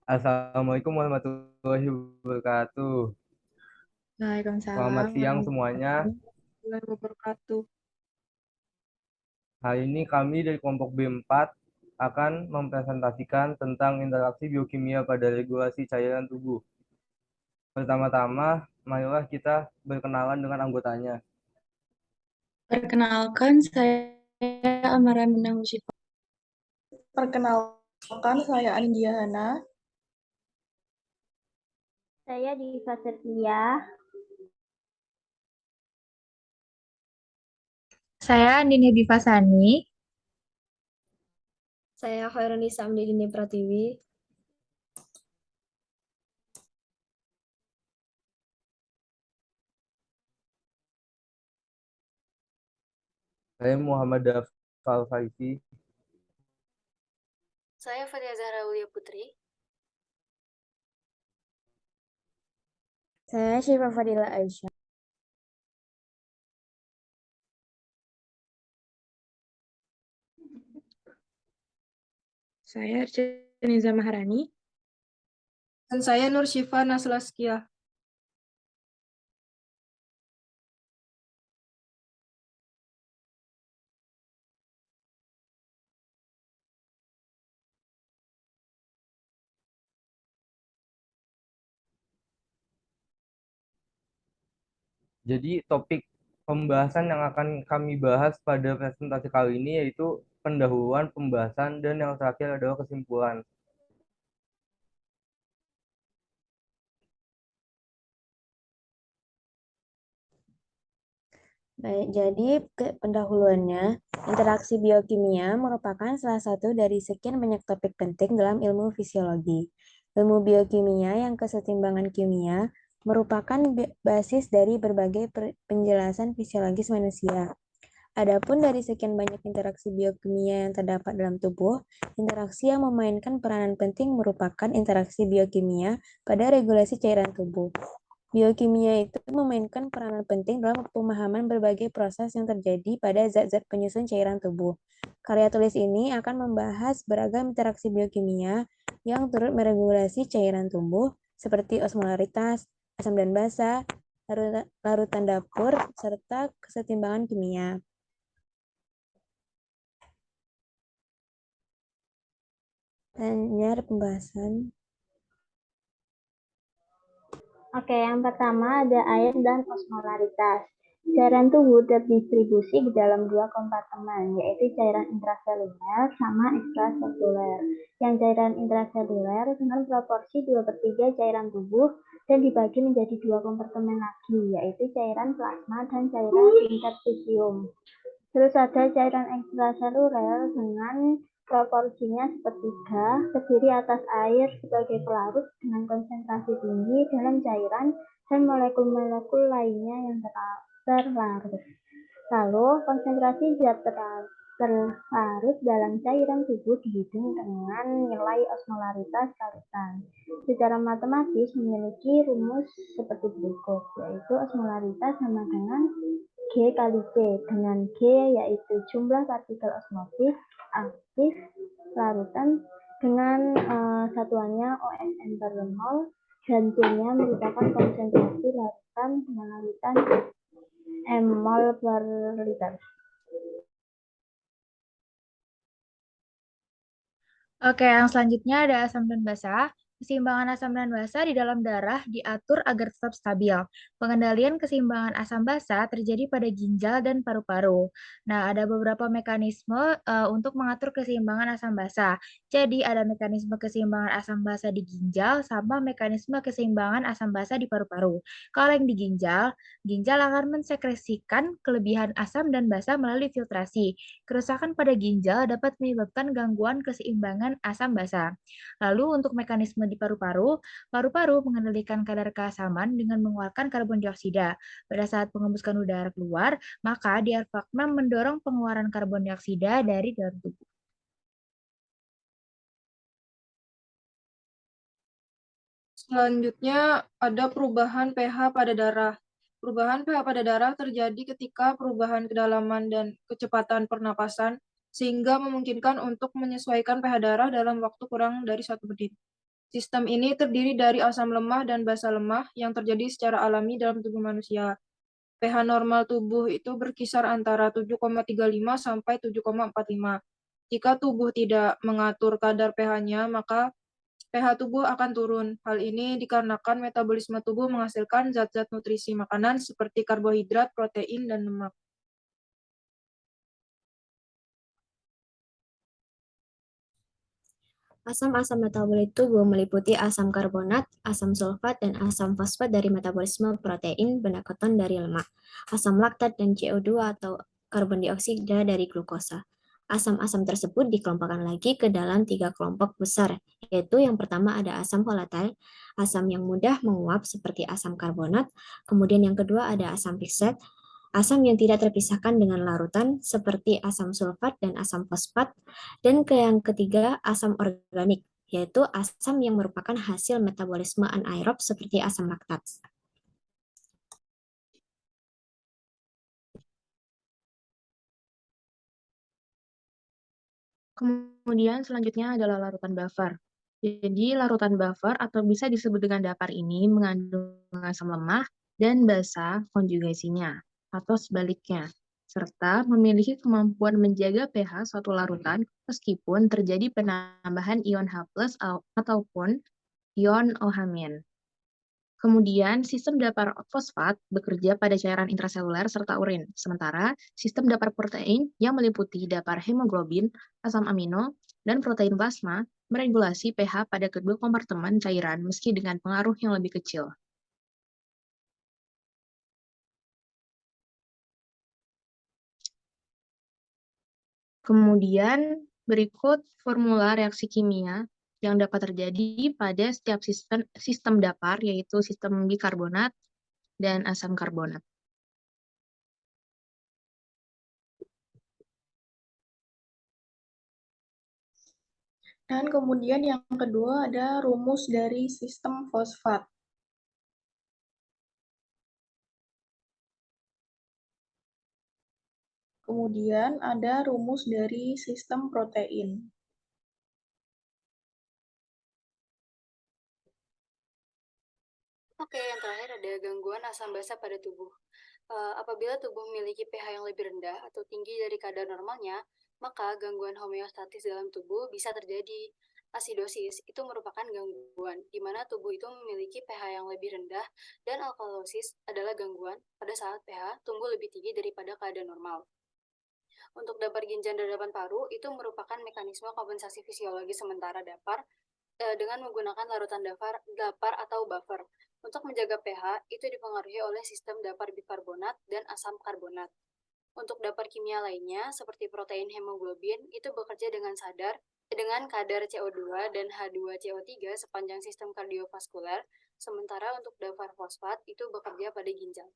Assalamualaikum warahmatullahi wabarakatuh. Selamat Waalaikumsalam siang semuanya. warahmatullahi wabarakatuh. Hari ini kami dari kelompok B4 akan mempresentasikan tentang interaksi biokimia pada regulasi cairan tubuh. Pertama-tama, marilah kita berkenalan dengan anggotanya. Perkenalkan, saya Amara Minang Musyifa. Perkenalkan, saya Anindya Hana. Saya Diva Septia. Saya Andini Bivasani. Saya Khairani Samdini Pratiwi. Saya Muhammad Dafal Faisi. Saya Fatia Zahra Aulia Putri. Saya Syifa Fadila Aisyah. Saya Arjaniza Maharani. Dan saya Nur Syifa Naslaskia. Jadi topik pembahasan yang akan kami bahas pada presentasi kali ini yaitu pendahuluan, pembahasan, dan yang terakhir adalah kesimpulan. Baik, jadi pendahuluannya, interaksi biokimia merupakan salah satu dari sekian banyak topik penting dalam ilmu fisiologi. Ilmu biokimia yang kesetimbangan kimia merupakan basis dari berbagai penjelasan fisiologis manusia. Adapun dari sekian banyak interaksi biokimia yang terdapat dalam tubuh, interaksi yang memainkan peranan penting merupakan interaksi biokimia pada regulasi cairan tubuh. Biokimia itu memainkan peranan penting dalam pemahaman berbagai proses yang terjadi pada zat-zat penyusun cairan tubuh. Karya tulis ini akan membahas beragam interaksi biokimia yang turut meregulasi cairan tubuh, seperti osmolaritas, asam dan basa, larutan dapur, serta kesetimbangan kimia. Dan ini ada pembahasan. Oke, yang pertama ada air dan osmolaritas. Cairan tubuh terdistribusi di dalam dua kompartemen, yaitu cairan intraseluler sama ekstraseluler. Yang cairan intraseluler dengan proporsi 2/3 cairan tubuh dan dibagi menjadi dua kompartemen lagi, yaitu cairan plasma dan cairan interstisium. Terus ada cairan ekstraseluler dengan proporsinya sepertiga, terdiri atas air sebagai pelarut dengan konsentrasi tinggi dalam cairan dan molekul-molekul lainnya yang terlarut. Lalu, konsentrasi zat terlarut dalam cairan tubuh dihitung dengan nilai osmolaritas larutan. Secara matematis memiliki rumus seperti berikut, yaitu osmolaritas sama dengan G kali C, dengan G yaitu jumlah partikel osmosis aktif larutan dengan satuannya OSN per mol, dan C-nya merupakan konsentrasi larutan dengan larutan mol per liter. Oke, yang selanjutnya ada asam dan basa. Keseimbangan asam dan basa di dalam darah diatur agar tetap stabil. Pengendalian keseimbangan asam basa terjadi pada ginjal dan paru-paru. Nah, ada beberapa mekanisme untuk mengatur keseimbangan asam basa. Jadi, ada mekanisme keseimbangan asam basa di ginjal sama mekanisme keseimbangan asam basa di paru-paru. Kalau yang di ginjal, ginjal akan mensekresikan kelebihan asam dan basa melalui filtrasi. Kerusakan pada ginjal dapat menyebabkan gangguan keseimbangan asam basa. Lalu untuk mekanisme di paru-paru, paru-paru mengendalikan kadar keasaman dengan mengeluarkan karbon dioksida. Pada saat pengembuskan udara keluar, maka diafragma mendorong pengeluaran karbon dioksida dari dalam tubuh. Selanjutnya ada perubahan pH pada darah. Perubahan pH pada darah terjadi ketika perubahan kedalaman dan kecepatan pernapasan sehingga memungkinkan untuk menyesuaikan pH darah dalam waktu kurang dari 1 menit. Sistem ini terdiri dari asam lemah dan basa lemah yang terjadi secara alami dalam tubuh manusia. pH normal tubuh itu berkisar antara 7,35 sampai 7,45. Jika tubuh tidak mengatur kadar pH-nya, maka pH tubuh akan turun. Hal ini dikarenakan metabolisme tubuh menghasilkan zat-zat nutrisi makanan seperti karbohidrat, protein, dan lemak. Asam-asam metabolit tubuh meliputi asam karbonat, asam sulfat, dan asam fosfat dari metabolisme protein, benda keton dari lemak, asam laktat dan CO2 atau karbon dioksida dari glukosa. Asam-asam tersebut dikelompokkan lagi ke dalam 3 kelompok besar, yaitu yang pertama ada asam volatile, asam yang mudah menguap seperti asam karbonat, kemudian yang kedua ada asam fixed, asam yang tidak terpisahkan dengan larutan seperti asam sulfat dan asam fosfat, dan yang ketiga asam organik, yaitu asam yang merupakan hasil metabolisme anaerob seperti asam laktat. Kemudian selanjutnya adalah larutan buffer. Jadi larutan buffer atau bisa disebut dengan dapar ini mengandung asam lemah dan basa konjugasinya atau sebaliknya, serta memiliki kemampuan menjaga pH suatu larutan meskipun terjadi penambahan ion H+ ataupun ion OH-. Kemudian, sistem dapar fosfat bekerja pada cairan intraseluler serta urin, sementara sistem dapar protein yang meliputi dapar hemoglobin, asam amino, dan protein plasma meregulasi pH pada kedua kompartemen cairan meski dengan pengaruh yang lebih kecil. Kemudian, berikut formula reaksi kimia yang dapat terjadi pada setiap sistem dapar, yaitu sistem bikarbonat dan asam karbonat. Dan kemudian yang kedua ada rumus dari sistem fosfat. Kemudian ada rumus dari sistem protein. Oke, yang terakhir ada gangguan asam basa pada tubuh. Apabila tubuh memiliki pH yang lebih rendah atau tinggi dari kadar normalnya, maka gangguan homeostatis dalam tubuh bisa terjadi. Asidosis itu merupakan gangguan di mana tubuh itu memiliki pH yang lebih rendah, dan alkalosis adalah gangguan pada saat pH tumbuh lebih tinggi daripada kadar normal. Untuk dapar ginjal dan dadapan paru, itu merupakan mekanisme kompensasi fisiologi sementara dapar dengan menggunakan larutan dapar atau buffer. Untuk menjaga pH, itu dipengaruhi oleh sistem dapar bikarbonat dan asam karbonat. Untuk dapar kimia lainnya, seperti protein hemoglobin, itu bekerja dengan kadar CO2 dan H2CO3 sepanjang sistem kardiovaskuler, sementara untuk dapar fosfat itu bekerja pada ginjal.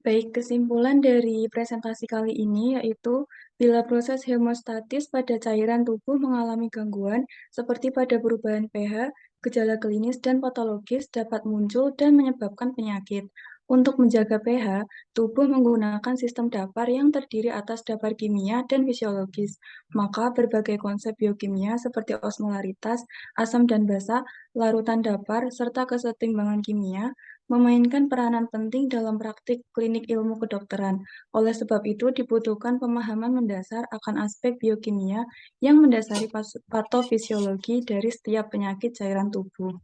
Baik, kesimpulan dari presentasi kali ini yaitu bila proses hemostatis pada cairan tubuh mengalami gangguan seperti pada perubahan pH, gejala klinis dan patologis dapat muncul dan menyebabkan penyakit. Untuk menjaga pH, tubuh menggunakan sistem dapar yang terdiri atas dapar kimia dan fisiologis. Maka berbagai konsep biokimia seperti osmolaritas, asam dan basa, larutan dapar, serta kesetimbangan kimia memainkan peranan penting dalam praktik klinik ilmu kedokteran. Oleh sebab itu, dibutuhkan pemahaman mendasar akan aspek biokimia yang mendasari patofisiologi dari setiap penyakit cairan tubuh.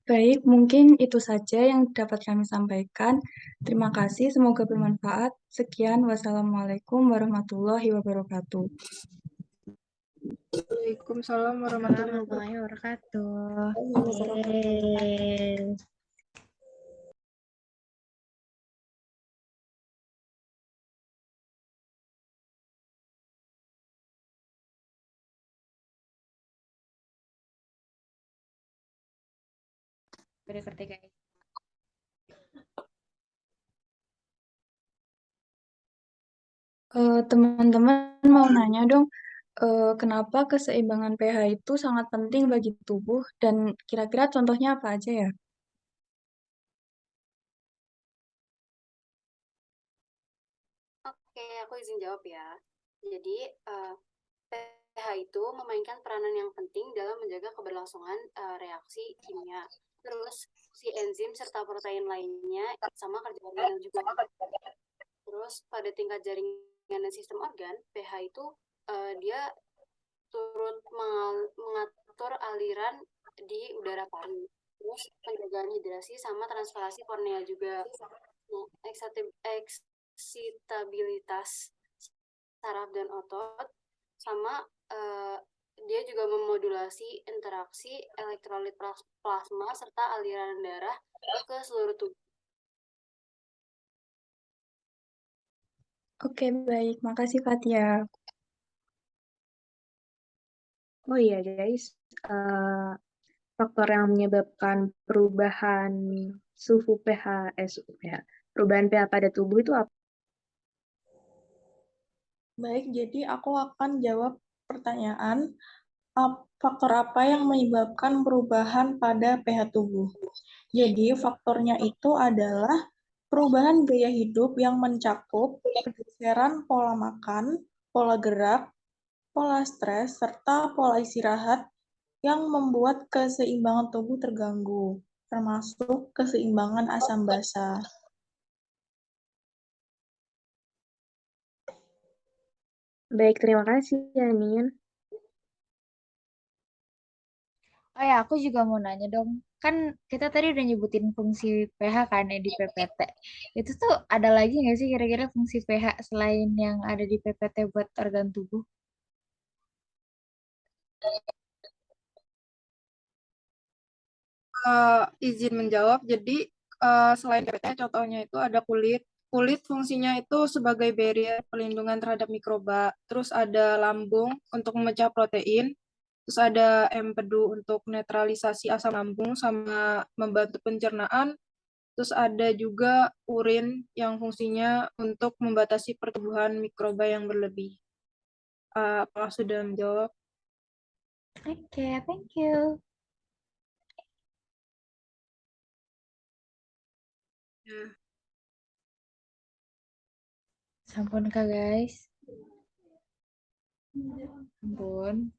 Baik, mungkin itu saja yang dapat kami sampaikan. Terima kasih, semoga bermanfaat. Sekian, wassalamualaikum warahmatullahi wabarakatuh. Waalaikumsalam warahmatullahi Warahmatullahi wabarakatuh. Yeay. Teman-teman mau nanya dong, kenapa keseimbangan pH itu sangat penting bagi tubuh dan kira-kira contohnya apa aja ya? Oke, aku izin jawab ya. Jadi, pH itu memainkan peranan yang penting dalam menjaga keberlangsungan reaksi kimia. Terus, si enzim serta protein lainnya sama kerja organel juga. Terus, pada tingkat jaringan dan sistem organ, pH itu dia turut mengatur aliran di udara paru. Terus, penjagaan hidrasi sama transferasi korneal juga. Nah, eksitabilitas saraf dan otot sama dia juga memodulasi interaksi elektrolit plasma serta aliran darah ke seluruh tubuh. Oke, baik. Makasih, Fatia. Oh iya guys, faktor yang menyebabkan perubahan perubahan pH pada tubuh itu apa? Baik, jadi aku akan jawab pertanyaan, faktor apa yang menyebabkan perubahan pada pH tubuh. Jadi, faktornya itu adalah perubahan gaya hidup yang mencakup pergeseran pola makan, pola gerak, pola stres, serta pola istirahat yang membuat keseimbangan tubuh terganggu, termasuk keseimbangan asam basa. Baik, terima kasih Yanin. Oh ya, aku juga mau nanya dong. Kan kita tadi udah nyebutin fungsi pH kan ya di PPT. Itu tuh ada lagi nggak sih kira-kira fungsi pH selain yang ada di PPT buat organ tubuh? Izin menjawab. Jadi selain PPT, contohnya itu ada kulit. Kulit fungsinya itu sebagai barrier pelindungan terhadap mikroba. Terus ada lambung untuk memecah protein. Terus ada empedu untuk netralisasi asam lambung sama membantu pencernaan. Terus ada juga urin yang fungsinya untuk membatasi pertumbuhan mikroba yang berlebih. Apakah sudah menjawab? Oke, thank you. Ya. Sampun Kak guys. Ampun.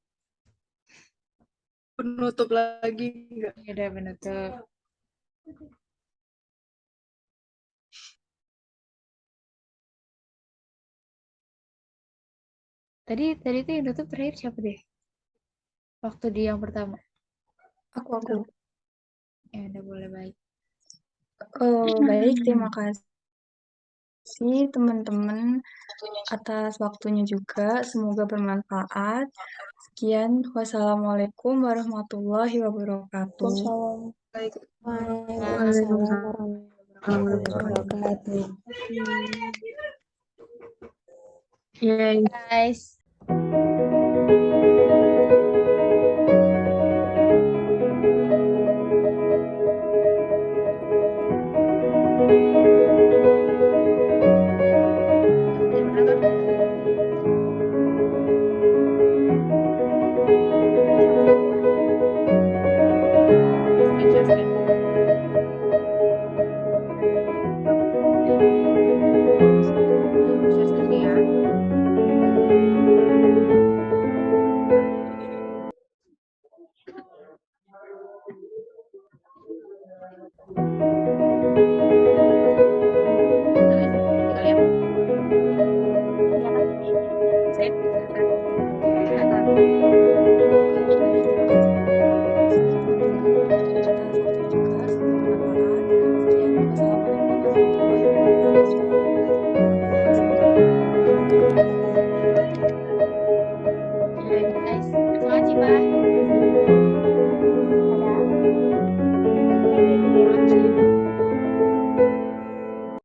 Penutup lagi enggak? Ya udah penutup. Tadi tuh yang tutup terakhir siapa deh? Waktu di yang pertama. Aku. Ya udah boleh baik. Baik, terima kasih teman-teman atas waktunya juga. Semoga bermanfaat. Sekian, wassalamualaikum warahmatullahi wabarakatuh. Waalaikumsalam warahmatullahi wabarakatuh. Yay. Guys.